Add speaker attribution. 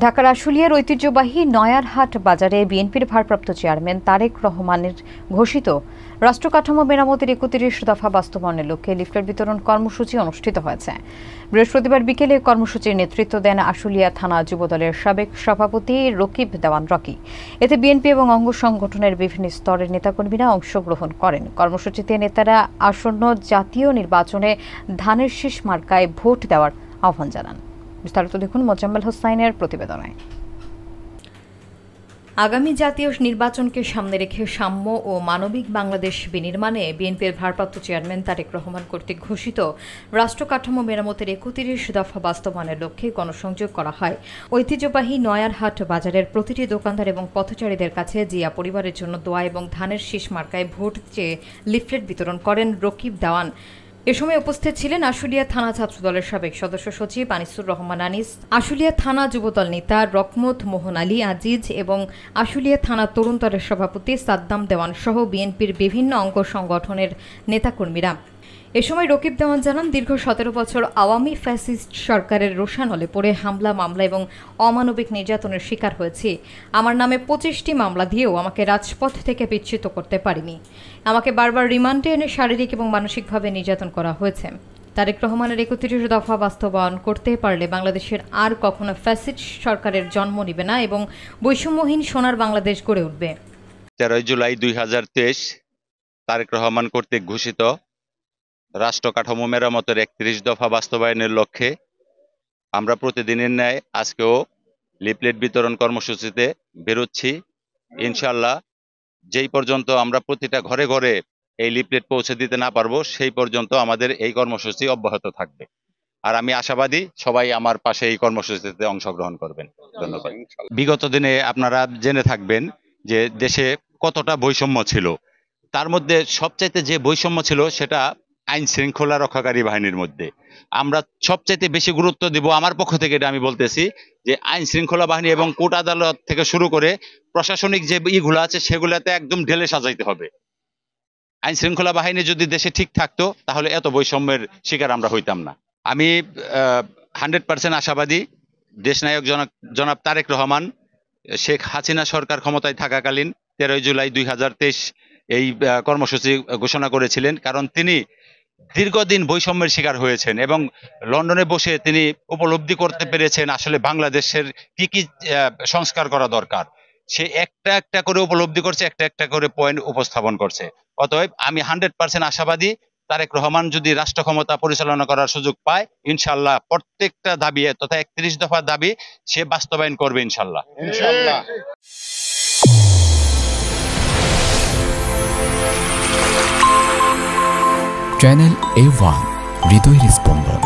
Speaker 1: ঢাকার আশুলিয়ার ঐতিহ্যবাহী নয়ারহাট বাজারে বিএনপির ভারপ্রাপ্ত চেয়ারম্যান তারেক রহমানের ঘোষিত রাষ্ট্র কাঠামো মেরামতের ৩১ দফা বাস্তবায়নের লক্ষ্যে লিফলেট বিতরণ কর্মসূচি অনুষ্ঠিত হয়েছে। বৃহস্পতিবার বিকেলে কর্মসূচির নেতৃত্ব দেন আশুলিয়া থানা যুবদলের সাবেক সভাপতি রকিব দেওয়ান রকি। এতে বিএনপি এবং অঙ্গ সংগঠনের বিভিন্ন স্তরের নেতাকর্মীরা অংশগ্রহণ করেন। কর্মসূচিতে নেতারা আসন্ন জাতীয় নির্বাচনে ধানের শীষ মার্কায় ভোট দেওয়ার আহ্বান জানান। বিস্তারিত দেখুন মোজাম্মেল হোসাইনের প্রতিবেদনে। আগামী জাতীয় নির্বাচনকে সামনে রেখে সাম্য ও মানবিক বাংলাদেশ বিনির্মাণে বিএনপির ভারপ্রাপ্ত চেয়ারম্যান তারেক রহমান কর্তৃক ঘোষিত রাষ্ট্র কাঠামো মেরামতের ৩১ দফা বাস্তবায়নের লক্ষ্যে গণসংযোগ করা হয়। ঐতিহ্যবাহী নয়ারহাট বাজারের প্রতিটি দোকানদার এবং পথচারীদের কাছে জিয়া পরিবারের জন্য দোয়া এবং ধানের শীষ মার্কায় ভোট চেয়ে লিফলেট বিতরণ করেন রকিব দেওয়ান। এ সময় উপস্থিত ছিলেন আশুলিয়া থানা ছাত্রদলের সাবেক সদস্য সচিব আনিসুর রহমান আনিস, আশুলিয়া থানা যুবদল নেতা রকমত মোহন আলী আজিজ এবং আশুলিয়া থানা তরুণ দলের সভাপতি সাদ্দাম দেওয়ান সহ বিএনপির বিভিন্ন অঙ্গ সংগঠনের নেতাকর্মীরা। এ সময় রকিব দেওয়ান জানান, দীর্ঘ ১৭ বছর আওয়ামী ফ্যাসিস্ট সরকারের রোষানলে পড়ে হামলা, মামলা এবং অমানবিক নির্যাতনের শিকার হয়েছি। আমার নামে ২৫টি মামলা দিয়েও আমাকে রাজপথ থেকে বিচ্যুত করতে পারিনি। আমাকে বারবার রিমান্ডে এনে শারীরিক এবং মানসিকভাবে নির্যাতন করা হয়েছে। তারেক রহমানের ৩১ দফা বাস্তবায়ন করতে পারলে বাংলাদেশের আর কখনো ফ্যাসিস্ট সরকারের জন্ম নিবে না এবং বৈষম্যহীন সোনার বাংলাদেশ গড়ে উঠবে।
Speaker 2: ১৩ জুলাই ২০২৩ তারেক রহমান কর্তৃক ঘোষিত রাষ্ট্র কাঠামো মেরামতের ৩১ দফা বাস্তবায়নের লক্ষ্যে আমরা প্রতিদিনের ন্যায় আজকেও লিফলেট বিতরণ কর্মসূচিতে বেরোচ্ছি। ইনশাআল্লাহ যেই পর্যন্ত আমরা প্রতিটা ঘরে ঘরে এই লিফলেট পৌঁছে দিতে না পারবো সেই পর্যন্ত আমাদের এই কর্মসূচি অব্যাহত থাকবে। আর আমি আশাবাদী সবাই আমার পাশে এই কর্মসূচিতে অংশগ্রহণ করবেন। ধন্যবাদ। বিগত দিনে আপনারা জেনে থাকবেন যে দেশে কতটা বৈষম্য ছিল। তার মধ্যে সবচাইতে যে বৈষম্য ছিল সেটা আইন শৃঙ্খলা রক্ষাকারী বাহিনীর মধ্যে। আমরা সবচাইতে বেশি গুরুত্ব দিব, আমার পক্ষ থেকে এটা আমি বলতেছি, যে আইন শৃঙ্খলা বাহিনী এবং কোর্ট আদালত থেকে শুরু করে প্রশাসনিক যে ইগুলো আছে সেগুলাতে একদম ঢেলে সাজাইতে হবে। আইন শৃঙ্খলা বাহিনী যদি দেশে ঠিক থাকতো তাহলে এত বৈষম্যের শিকার আমরা হইতাম না। আমি 100% আশাবাদী দেশনায়ক জনাব তারেক রহমান শেখ হাসিনা সরকার ক্ষমতায় থাকাকালীন ১৩ জুলাই ২০২৩ এই কর্মসূচি ঘোষণা করেছিলেন, কারণ তিনি দীর্ঘদিন বৈষম্যের শিকার হয়েছেন এবং লন্ডনে বসে তিনি উপলব্ধি করতে পেরেছেন আসলে বাংলাদেশের কি কি সংস্কার করা দরকার। সে একটা একটা করে উপলব্ধি করছে, একটা একটা করে পয়েন্ট উপস্থাপন করছে। অতএব আমি 100% আশাবাদী তারেক রহমান যদি রাষ্ট্র ক্ষমতা পরিচালনা করার সুযোগ পায় ইনশাআল্লাহ প্রত্যেকটা দাবি তথা ৩১ দফার দাবি সে বাস্তবায়ন করবে ইনশাআল্লাহ।
Speaker 3: চ্যানেল A1 হৃদয়ের স্পন্দন।